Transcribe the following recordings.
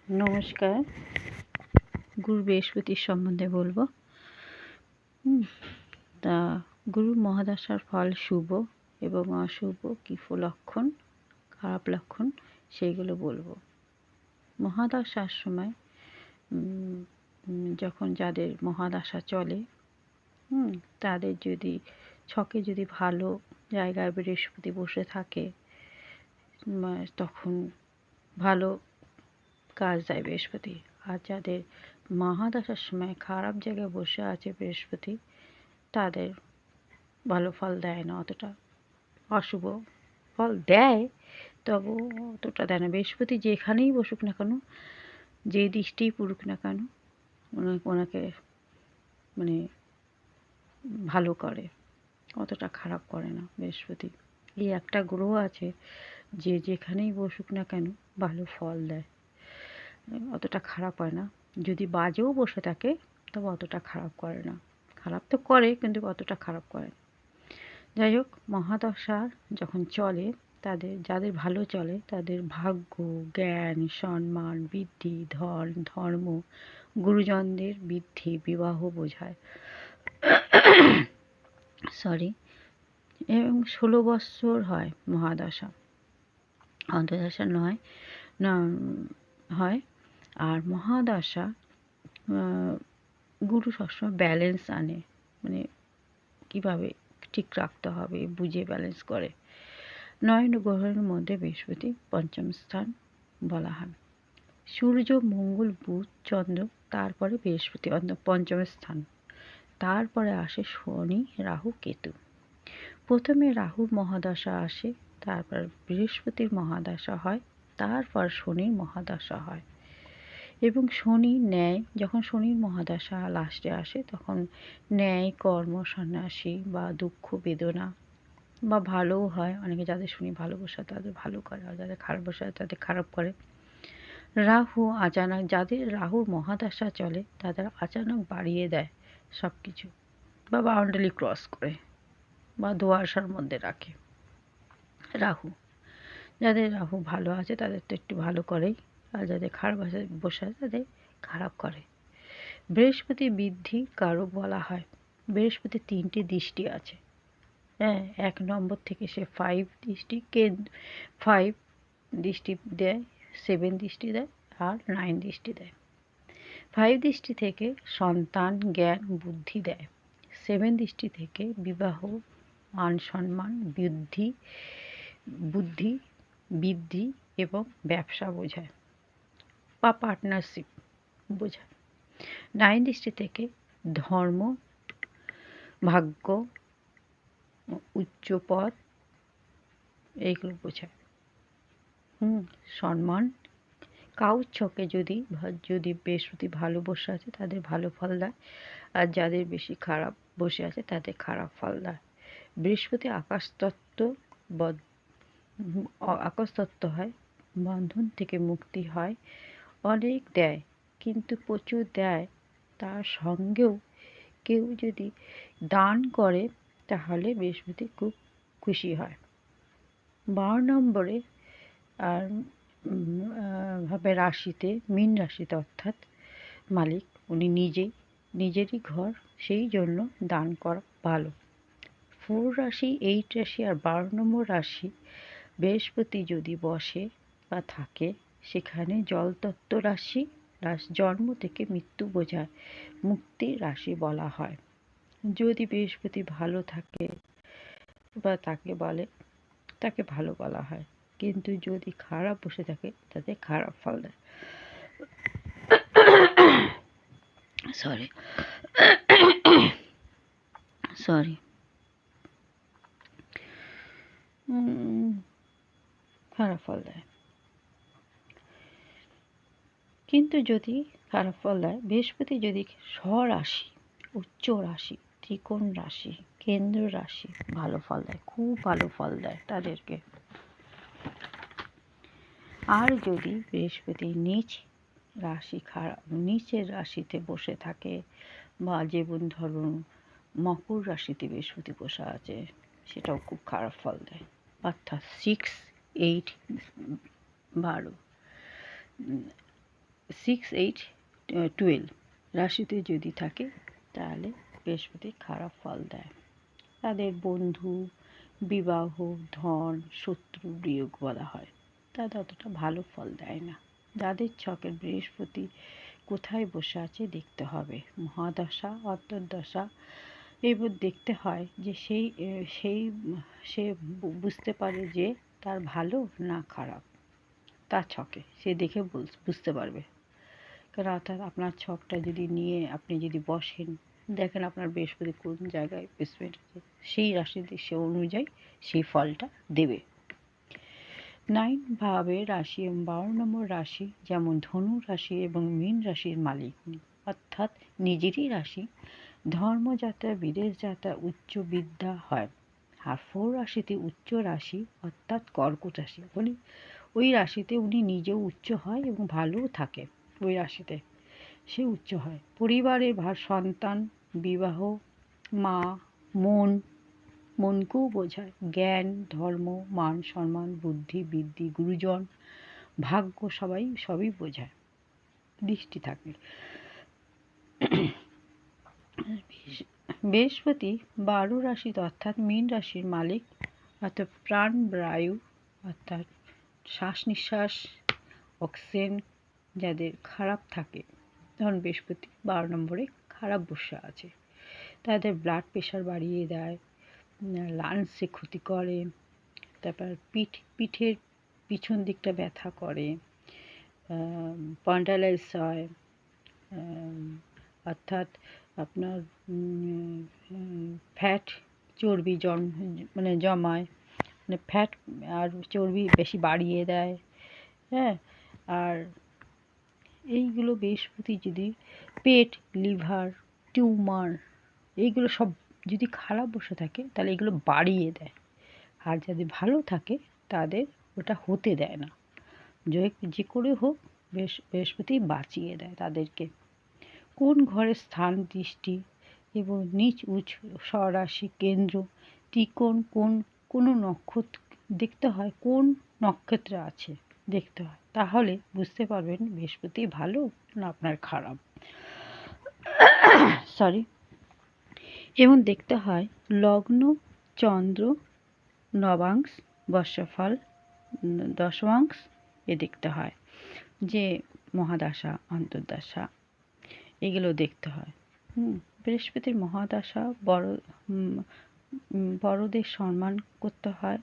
নমস্কার। গুরু বৃহস্পতির সম্বন্ধে বলবো। তা গুরু মহাদশার ফল শুভ এবং অশুভ, কি লক্ষণ, খারাপ লক্ষণ, সেইগুলো বলবো। মহাদশার সময় যখন যাদের মহাদশা চলে, তাদের যদি ছকে যদি ভালো জায়গায় বৃহস্পতি বসে থাকে, তখন ভালো কাজ দেয় বৃহস্পতি। আর যাদের মহাদশার সময় খারাপ জায়গায় বসে আছে বৃহস্পতি, তাদের ভালো ফল দেয় না, অতটা অশুভ ফল দেয়, তবু অতটা দেয় না। বৃহস্পতি যেখানেই বসুক না কেন, যে দৃষ্টিই পড়ুক না কেন, ওনাকে মানে ভালো করে, অতটা খারাপ করে না বৃহস্পতি। এই একটা গ্রহ আছে যে যেখানেই বসুক না কেন ভালো ফল দেয়, অতটা খারাপ হয় না। যদি বাজেও বসে থাকে তবে অতটা খারাপ করে না। খারাপ তো করে, কিন্তু অতটা খারাপ করে না। যাই হোক, মহাদশা যখন চলে, যাদের ভালো চলে তাদের ভাগ্য, জ্ঞান, সম্মান বৃদ্ধি, ধর্ম, গুরুজনদের বৃদ্ধি, বিবাহ বোঝায়। এবং 16 বৎসর হয় মহাদশা, অন্তর্দশা নয় হয়। আর মহাদশা গুরু সবসময় ব্যালেন্স আনে, মানে কীভাবে ঠিক রাখতে হবে বুঝে ব্যালেন্স করে। 9 গ্রহের মধ্যে বৃহস্পতি পঞ্চম স্থান বলা হয়। সূর্য, মঙ্গল, বুধ, চন্দ্র, তারপরে বৃহস্পতি পঞ্চম স্থান। তারপরে আসে শনি, রাহু, কেতু। প্রথমে রাহুর মহাদশা আসে, তারপর বৃহস্পতির মহাদশা হয়, তারপর শনির মহাদশা হয়। এবং শনি ন্যায়, যখন শনির মহাদশা লাস্টে আসে তখন ন্যায়, কর্ম, সন্ন্যাসী বা দুঃখ বেদনা বা ভালোও হয়। অনেকে যাদের শনি ভালো বসে তাদের ভালো করে, আর যাদের খারাপ বসে তাদের খারাপ করে। রাহু আচানক, যাদের রাহুর মহাদশা চলে তাদের আচানক বাড়িয়ে দেয় সব কিছু, বা বাউন্ডারি ক্রস করে, বা ধোঁয়াশার মধ্যে রাখে রাহু। যাদের রাহু ভালো আছে তাদের তো একটু ভালো করেই, আর যাদের খারাপ বসে আছে তাদের খারাপ করে। বৃহস্পতি বৃদ্ধি কারক বলা হয়। বৃহস্পতি 3টি দৃষ্টি আছে। হ্যাঁ, 1 নম্বর থেকে সে 5 দৃষ্টি দেয়, 7 দৃষ্টি দেয়, আর 9 দৃষ্টি দেয়। 5 দৃষ্টি থেকে সন্তান, জ্ঞান, বুদ্ধি দেয়। 7 দৃষ্টি থেকে বিবাহ, মান সম্মান, বুদ্ধি বৃদ্ধি এবং ব্যবসা বোঝায়, বা পার্টনারশিপ বোঝায়। 9 দৃষ্টি থেকে ধর্ম, ভাগ্য, উচ্চ পদ, এইগুলো বোঝায়। সম্মান। কাউর ছকে যদি বৃহস্পতি ভালো বসে আছে তাদের ভালো ফল দেয়, আর যাদের বেশি খারাপ বসে আছে তাদের খারাপ ফল দেয়। বৃহস্পতি আকাশতত্ত্ব হয়, বন্ধন থেকে মুক্তি হয়, অনেক দেয়, কিন্তু প্রচুর দেয়। তার সঙ্গেও কেউ যদি দান করে তাহলে বৃহস্পতি খুব খুশি হয়। 12 নম্বরে আর ভাবে রাশিতে, মীন রাশিতে, অর্থাৎ মালিক উনি নিজেরই ঘর, সেই জন্য দান করা ভালো। 4 রাশি, 8 রাশি আর 12 নম্বর রাশি বৃহস্পতি যদি বসে বা থাকে, সেখানে জলতত্ত্ব রাশি, জন্ম থেকে মৃত্যু বোঝায়, মুক্তির রাশি বলা হয়। যদি বৃহস্পতি ভালো থাকে বা তাকে ভালো বলা হয়, কিন্তু যদি খারাপ বসে থাকে তাতে খারাপ ফল দেয়। খারাপ ফল দেয়। কিন্তু যদি খারাপ ফল দেয়, বৃহস্পতি যদি স্বরাশি, উচ্চ রাশি, ত্রিকোণ রাশি, কেন্দ্র রাশি ভালো ফল দেয়, খুব ভালো ফল দেয় তাদেরকে। আর যদি বৃহস্পতি নিচের রাশিতে বসে থাকে, বা যেমন ধরুন মকর রাশিতে বৃহস্পতি বসে আছে, সেটাও খুব খারাপ ফল দেয়। অর্থাৎ 6, 8, 12 6, 8, 12 রাশিতে যদি থাকে তাহলে বৃহস্পতি খারাপ ফল দেয়। তাদের বন্ধু, বিবাহ, ধন, শত্রু, বিয়োগ বলা হয়। তাদের অতটা ভালো ফল দেয় না। যাদের ছকের বৃহস্পতি কোথায় বসে আছে দেখতে হবে। মহাদশা, অন্তর্দশা এবার দেখতে হয় যে সে বুঝতে পারে যে তার ভালো না খারাপ, তার ছকে সে দেখে বুঝতে পারবে। কারণ অর্থাৎ আপনার ছকটা যদি নিয়ে আপনি যদি বসেন, দেখেন আপনার বৃহস্পতি কোন জায়গায় প্লেসমেন্ট আছে, সেই রাশিতে সে অনুযায়ী সেই ফলটা দেবে। 9 ভাবে রাশি এবং 12 নম্বর রাশি যেমন ধনু রাশি এবং মীন রাশির মালিক, অর্থাৎ নিজেরই রাশি। ধর্মযাত্রা, বিদেশ যাত্রা, উচ্চ বিদ্যা হয়। আর 4 রাশিতে উচ্চ রাশি অর্থাৎ কর্কট রাশি, মানে ওই রাশিতে উনি নিজেও উচ্চ হয় এবং ভালোও থাকে। ওই রাশিতে সে উচ্চ হয়। পরিবারের সন্তান, বিবাহ, মা, মনকেও বোঝায়। জ্ঞান, ধর্ম, মান সম্মান, বুদ্ধি বৃদ্ধি, গুরুজন, ভাগ্য সবই বোঝায়। দৃষ্টি থাকে। বৃহস্পতি 12 রাশিতে অর্থাৎ মীন রাশির মালিক, অর্থাৎ প্রাণ বায়ু অর্থাৎ শ্বাস নিঃশ্বাস, অক্সিজেন যাদের খারাপ থাকে, ধরুন বৃহস্পতি 12 নম্বরে খারাপ বসে আছে, তাদের ব্লাড প্রেশার বাড়িয়ে দেয়, লাংসে ক্ষতি করে, তারপর পিঠের পিছন দিকটা ব্যথা করে, পন্ডালাইস হয়, অর্থাৎ আপনার ফ্যাট চর্বি জমায়, মানে ফ্যাট আর চর্বি বেশি বাড়িয়ে দেয়। হ্যাঁ, আর এইগুলো বৃহস্পতি যদি পেট, লিভার, টিউমার এইগুলো সব যদি খারাপ বসে থাকে তাহলে এগুলো বাড়িয়ে দেয়। আর যদি ভালো থাকে তাদের ওটা হতে দেয় না। যে করে হোক বৃহস্পতি বাঁচিয়ে দেয় তাদেরকে। কোন ঘরের স্থান, দৃষ্টি এবং নিচ উচ্চ স্বরাশি, কেন্দ্র, ত্রিকোণ, কোনো নক্ষত্র দেখতে হয়, কোন নক্ষত্রে আছে দেখতে হয়, তাহলে বুঝতে পারবেন বৃহস্পতি ভালো না আপনার খারাপ। সরি। এবং দেখতে হয় লগ্ন, চন্দ্র, নবাংশ, বর্ষফল, দশমাংশ দেখতে হয়, যে মহাদশা, অন্তর্দশা এগুলো দেখতে হয়। বৃহস্পতির মহাদশা বড়দের সম্মান করতে হয়।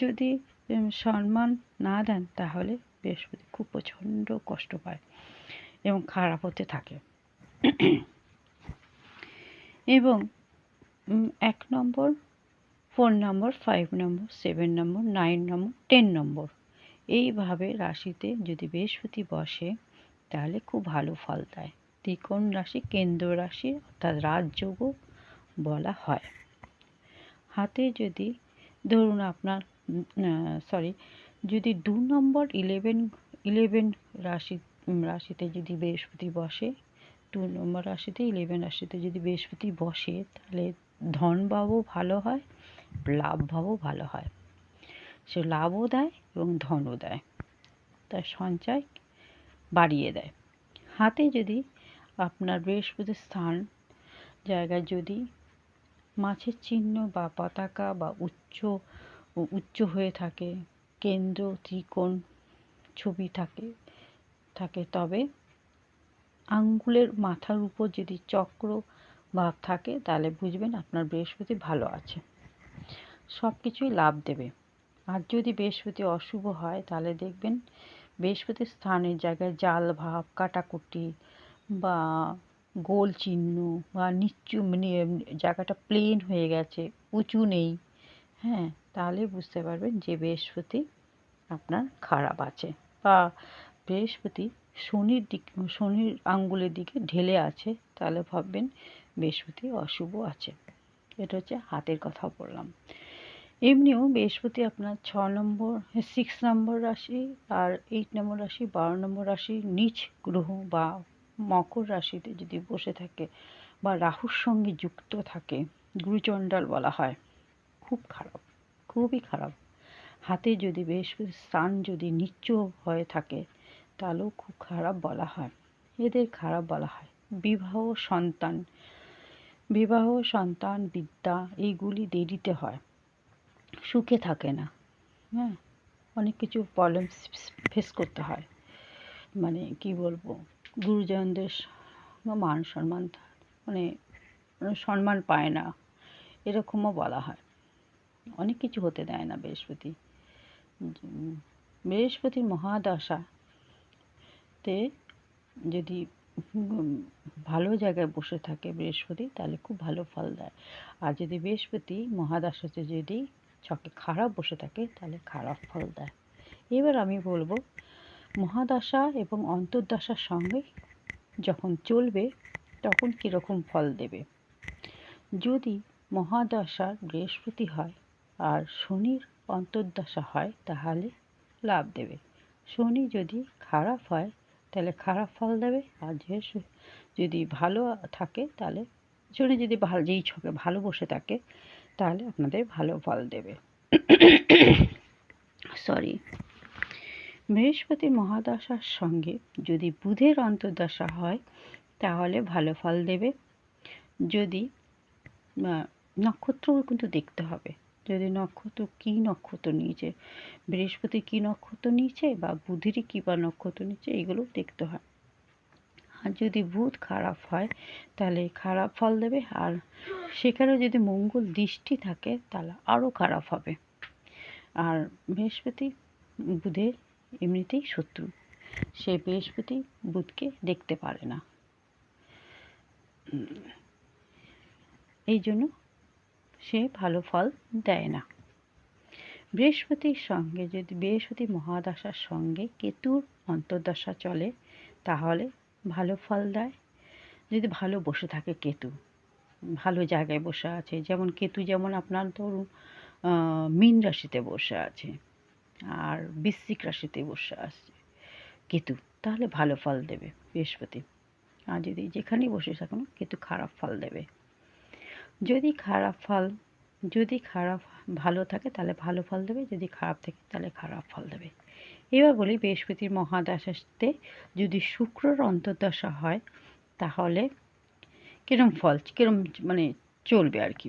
যদি সম্মান না দেন তাহলে বৃহস্পতি খুব প্রচণ্ড কষ্ট পায় এবং খারাপ হতে থাকে। এবং 1 নম্বর, 4 নম্বর, 5 নম্বর, 7 নম্বর, 9 নম্বর, 10 নম্বর এইভাবে রাশিতে যদি বৃহস্পতি বসে তাহলে খুব ভালো ফল দেয়। ত্রিকোণ রাশি কেন্দ্র রাশি অর্থাৎ রাজযোগও বলা হয়। হাতে যদি ধরুন আপনার যদি 2 নম্বর 11 রাশিতে যদি বৃহস্পতি বসে, 2 নম্বর রাশিতে 11 রাশিতে যদি বৃহস্পতি বসে তাহলে ধনভাবও ভালো হয়, লাভভাবও ভালো হয়। সে লাভও দেয় এবং ধনও দেয়, তার সঞ্চয় বাড়িয়ে দেয়। হাতে যদি আপনার বৃহস্পতির স্থান জায়গায় যদি মাছের চিহ্ন বা পতাকা বা উচ্চ হয়ে থাকে, কেন্দ্র, ত্রিকোণ ছবি থাকে তবে আঙ্গুলের মাথার উপর যদি চক্র ভাব থাকে তাহলে বুঝবেন আপনার বৃহস্পতি ভালো আছে, সব কিছুই লাভ দেবে। আর যদি বৃহস্পতি অশুভ হয় তাহলে দেখবেন বৃহস্পতির স্থানের জায়গায় জাল ভাব, কাটাকুটি বা গোল চিহ্ন বা নিচু, মানে জায়গাটা প্লেন হয়ে গেছে, উঁচু নেই, হ্যাঁ, তাহলে বুঝতে পারবেন যে বৃহস্পতি আপনার খারাপ আছে। বা বৃহস্পতি শনির আঙ্গুলের দিকে ঢেলে আছে, তাহলে ভাববেন বৃহস্পতি অশুভ আছে। এটা হচ্ছে হাতের কথা বললাম। এমনিও বৃহস্পতি আপনার 6 নম্বর রাশি আর 8 নম্বর রাশি, 12 নম্বর রাশি নিচ গ্রহ বা মকর রাশিতে যদি বসে থাকে বা রাহুর সঙ্গে যুক্ত থাকে, গুরুচণ্ডাল বলা হয়, খুব খারাপ, খুবই খারাপ। হাতে যদি বৃহস্পতির স্থান যদি নিচু হয়ে থাকে তাহলেও খুব খারাপ বলা হয়। এদের খারাপ বলা হয়। বিবাহ, সন্তান, বিবাহ, সন্তান, বিদ্যা এইগুলি দেরিতে হয়, সুখে থাকে না। হ্যাঁ, অনেক কিছু প্রবলেম ফেস করতে হয়। মানে কি বলবো, গুরুজনদের মান সম্মান মানে সম্মান পায় না, এরকমও বলা হয়। অনেক কিছু হতে দেয় না বৃহস্পতি। বৃহস্পতির মহাদশাতে যদি ভালো জায়গায় বসে থাকে বৃহস্পতি, তাহলে খুব ভালো ফল দেয়। আর যদি বৃহস্পতি মহাদশাতে যদি ছকে খারাপ বসে থাকে, তাহলে খারাপ ফল দেয়। এবার আমি বলবো মহাদশা এবং অন্তর্দশার সঙ্গে যখন চলবে তখন কীরকম ফল দেবে। যদি মহাদশার বৃহস্পতি হয় আর শনির অন্তর্দশা হয়, তাহলে লাভ দেবে। শনি যদি খারাপ হয় তাহলে খারাপ ফল দেবে। আর যদি ভালো থাকে তাহলে শনি যদি ভালো, যেই ছকে ভালো বসে থাকে, তাহলে আপনাদের ভালো ফল দেবে। সরি, বৃহস্পতি মহাদশার সঙ্গে যদি বুধের অন্তর্দশা হয়, তাহলে ভালো ফল দেবে। যদি নক্ষত্রও কিন্তু দেখতে হবে, যদি নক্ষত্র কী নক্ষত্র নিয়েছে, বৃহস্পতি কী নক্ষত্র নিয়েছে বা বুধেরই কী বা নক্ষত্র নিয়েছে, এগুলো দেখতে হয়। আর যদি বুধ খারাপ হয় তাহলে খারাপ ফল দেবে। আর সেখানে যদি মঙ্গল দৃষ্টি থাকে তাহলে আরও খারাপ হবে। আর বৃহস্পতি বুধের এমনিতেই শত্রু, সে বৃহস্পতি বুধকে দেখতে পারে না। এই জন্য সে ভালো ফল দেয় না। বৃহস্পতির সঙ্গে যদি বৃহস্পতি মহাদশার সঙ্গে কেতুর অন্তর্দশা চলে, তাহলে ভালো ফল দেয়। যদি ভালো বসে থাকে কেতু, ভালো জায়গায় বসে আছে, যেমন কেতু যেমন আপনার ধরুন মীন রাশিতে বসে আছে আর বৃশ্চিক রাশিতে বসে আছে কেতু, তাহলে ভালো ফল দেবে বৃহস্পতি। আর যদি যেখানেই বসে থাকুন কেতু খারাপ ফল দেবে। যদি খারাপ ভালো থাকে তাহলে ভালো ফল দেবে, যদি খারাপ থাকে তাহলে খারাপ ফল দেবে। এবার বলি বৃহস্পতির মহাদশাতে যদি শুক্রর অন্তর্দশা হয়, তাহলে কিরম ফল, কিরম মানে চলবে আর কি।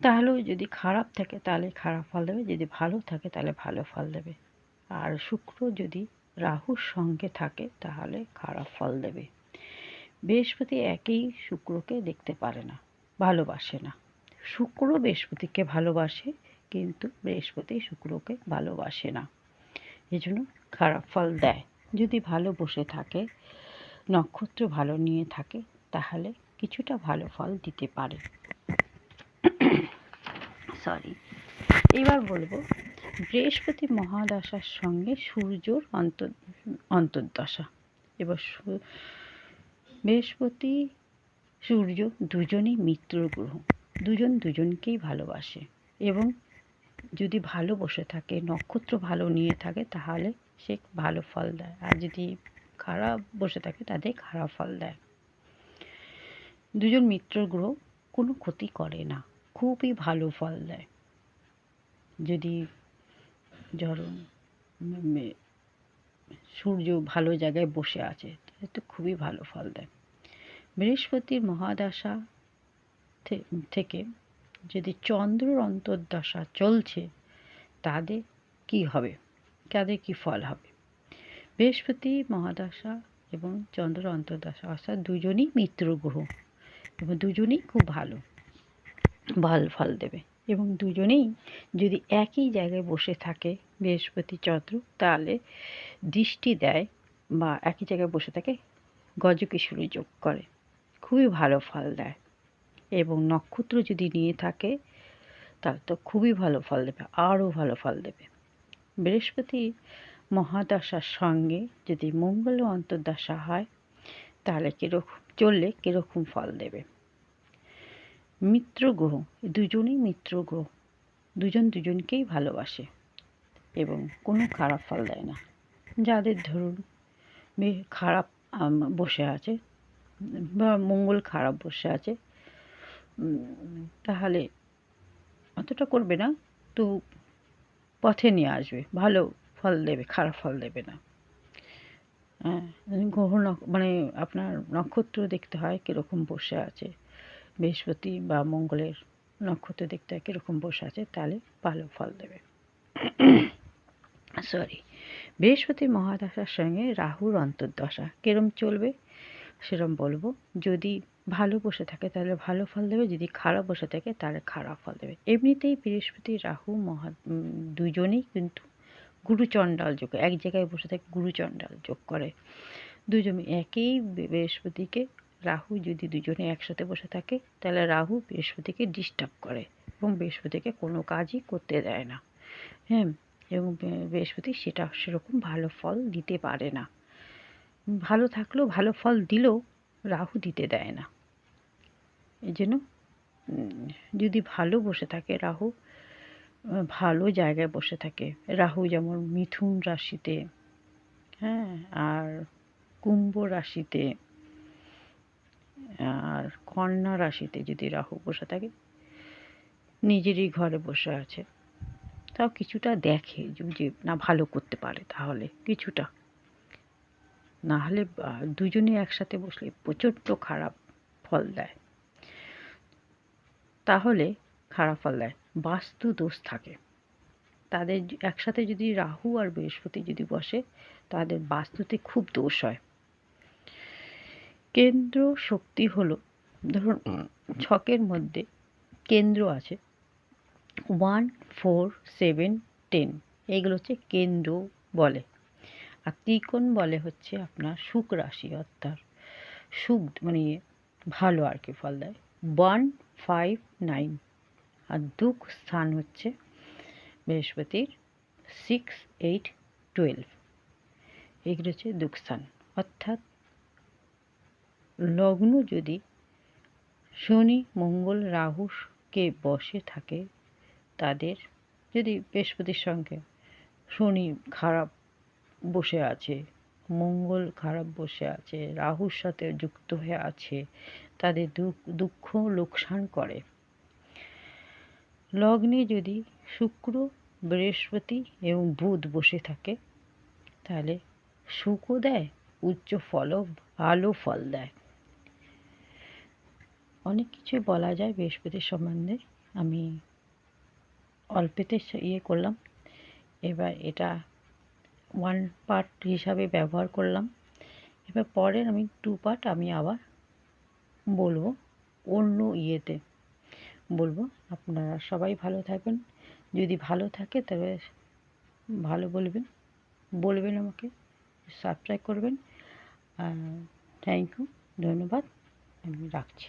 তাহলেও যদি খারাপ থাকে তাহলে খারাপ ফল দেবে, যদি ভালো থাকে তাহলে ভালো ফল দেবে। আর শুক্র যদি রাহুর সঙ্গে থাকে তাহলে খারাপ ফল দেবে। বৃহস্পতি একই শুক্রকে দেখতে পারে না, ভালোবাসে না। শুক্র বৃহস্পতিকে ভালোবাসে, কিন্তু বৃহস্পতি শুক্রকে ভালোবাসে না, এজন্য খারাপ ফল দেয়। যদি ভালো বসে থাকে, নক্ষত্র ভালো নিয়ে থাকে, তাহলে কিছুটা ভালো ফল দিতে পারে। সরি, এবার বলবো বৃহস্পতি মহাদশার সঙ্গে সূর্যর অন্তর্দশা। এবার বৃহস্পতি সূর্য দুজনই মিত্র গ্রহ, দুজন দুজনকেই ভালোবাসে এবং যদি ভালো বসে থাকে, নক্ষত্র ভালো নিয়ে থাকে, তাহলে সে ভালো ফল দেয়। আর যদি খারাপ বসে থাকে তাদের খারাপ ফল দেয়। দুজন মিত্র গ্রহ কোনো ক্ষতি করে না, খুবই ভালো ফল দেয়। যদি ধরুন সূর্য ভালো জায়গায় বসে আছে, তাহলে তো খুবই ভালো ফল দেয়। বৃহস্পতির মহাদশা থেকে যদি চন্দ্রর অন্তর্দশা চলছে, তাদের কি হবে, তাদের কি ফল হবে। বৃহস্পতি মহাদশা এবং চন্দ্র অন্তর্দশা, অর্থাৎ দুজনই মিত্র গ্রহ এবং দুজনেই খুব ভালো ফল দেবে। এবং দুজনেই যদি একই জায়গায় বসে থাকে বৃহস্পতি চন্দ্র, তাহলে দৃষ্টি দেয় বা একই জায়গায় বসে থাকে, গজকেশরী যোগ করে, খুবই ভালো ফল দেয়। এবং নক্ষত্র যদি নিয়ে থাকে তাহলে তো খুবই ভালো ফল দেবে, আরও ভালো ফল দেবে। বৃহস্পতি মহাদশার সঙ্গে যদি মঙ্গল অন্তর্দশা হয়, তাহলে কীরকম ফল দেবে। মিত্র গ্রহ, দুজনেই মিত্র গ্রহ, দুজন দুজনকেই ভালোবাসে এবং কোনো খারাপ ফল দেয় না। যাদের ধরুন খারাপ বসে আছে বা মঙ্গল খারাপ বসে আছে, তাহলে অতটা করবে না, তো পথে নিয়ে আসবে, ভালো ফল দেবে, খারাপ ফল দেবে না। হ্যাঁ, গ্রহ মানে আপনার নক্ষত্র দেখতে হয় কীরকম বসে আছে, বৃহস্পতি বা মঙ্গলের নক্ষত্র দেখতে হয় কীরকম বসে আছে, তাহলে ভালো ফল দেবে। সরি, বৃহস্পতি মহাদশার সঙ্গে রাহুর অন্তর্দশা কিরম চলবে সেরম বলবো। যদি ভালো বসে থাকে তাহলে ভালো ফল দেবে, যদি খারাপ বসে থাকে তাহলে খারাপ ফল দেবে। এমনিতেই বৃহস্পতি রাহু দুজনেই কিন্তু গুরুচণ্ডাল যোগ, এক জায়গায় বসে থাকে গুরুচণ্ডাল যোগ করে। দুজনে একই বৃহস্পতিকে রাহু যদি দুজনে একসাথে বসে থাকে তাহলে রাহু বৃহস্পতিকে ডিস্টার্ব করে এবং বৃহস্পতিকে কোনো কাজই করতে দেয় না। হ্যাঁ, এবং বৃহস্পতি সেটা সেরকম ভালো ফল দিতে পারে না। ভালো থাকলেও ভালো ফল দিলেও রাহু দিতে দেয় না। এই জন্য যদি ভালো বসে থাকে রাহু, ভালো জায়গায় বসে থাকে রাহু, যেমন মিথুন রাশিতে, হ্যাঁ, আর কুম্ভ রাশিতে, আর কন্যা রাশিতে যদি রাহু বসে থাকে, নিজেরই ঘরে বসে আছে, তাও কিছুটা দেখে যে না ভালো করতে পারে তাহলে কিছুটা, না হলে দুজনে একসাথে বসলে প্রচণ্ড খারাপ ফল দেয়। তাহলে খারাপ ফল দেয়, বাস্তু দোষ থাকে তাদের। একসাথে যদি রাহু আর বৃহস্পতি যদি বসে তাদের বাস্তুতে খুব দোষ হয়। কেন্দ্র শক্তি হলো, ধরুন ছকের মধ্যে কেন্দ্র আছে 1, 4, 7, 10, এগুলো হচ্ছে কেন্দ্র বলে। আর ত্রিকোণ বলে হচ্ছে আপনার সুখ রাশি, অর্থাৎ সুখ মানে ভালো আর কি ফল দেয় 1, 5, 9। আর দুঃখ স্থান হচ্ছে বৃহস্পতির 6, 8, 12, এগুলো হচ্ছে দুঃখ স্থান। অর্থাৎ লগ্ন যদি শনি, মঙ্গল, রাহুকে বসে থাকে, তাদের যদি বৃহস্পতির সঙ্গে শনি খারাপ বসে আছে, মঙ্গল খারাপ বসে আছে, রাহুর সাথে যুক্ত হয়ে আছে, তাদের দুঃখ লোকসান করে। লগ্নে যদি শুক্র, বৃহস্পতি এবং বুধ বসে থাকে তাহলে সুখও দেয়, উচ্চ ফলও, ভালো ফল দেয়। অনেক কিছুই বলা যায় বৃহস্পতির সম্বন্ধে, আমি অল্পেতে করলাম। এবার এটা 1 পার্ট হিসাবে ব্যবহার করলাম। এবার পরের আমি 2 পার্ট আমি আবার বলবো, অন্য ইয়েতে বলবো। আপনারা সবাই ভালো থাকবেন। যদি ভালো থাকে তবে ভালো বলবেন আমাকে, সাবস্ক্রাইব করবেন। থ্যাংক ইউ, ধন্যবাদ, আমি রাখছি।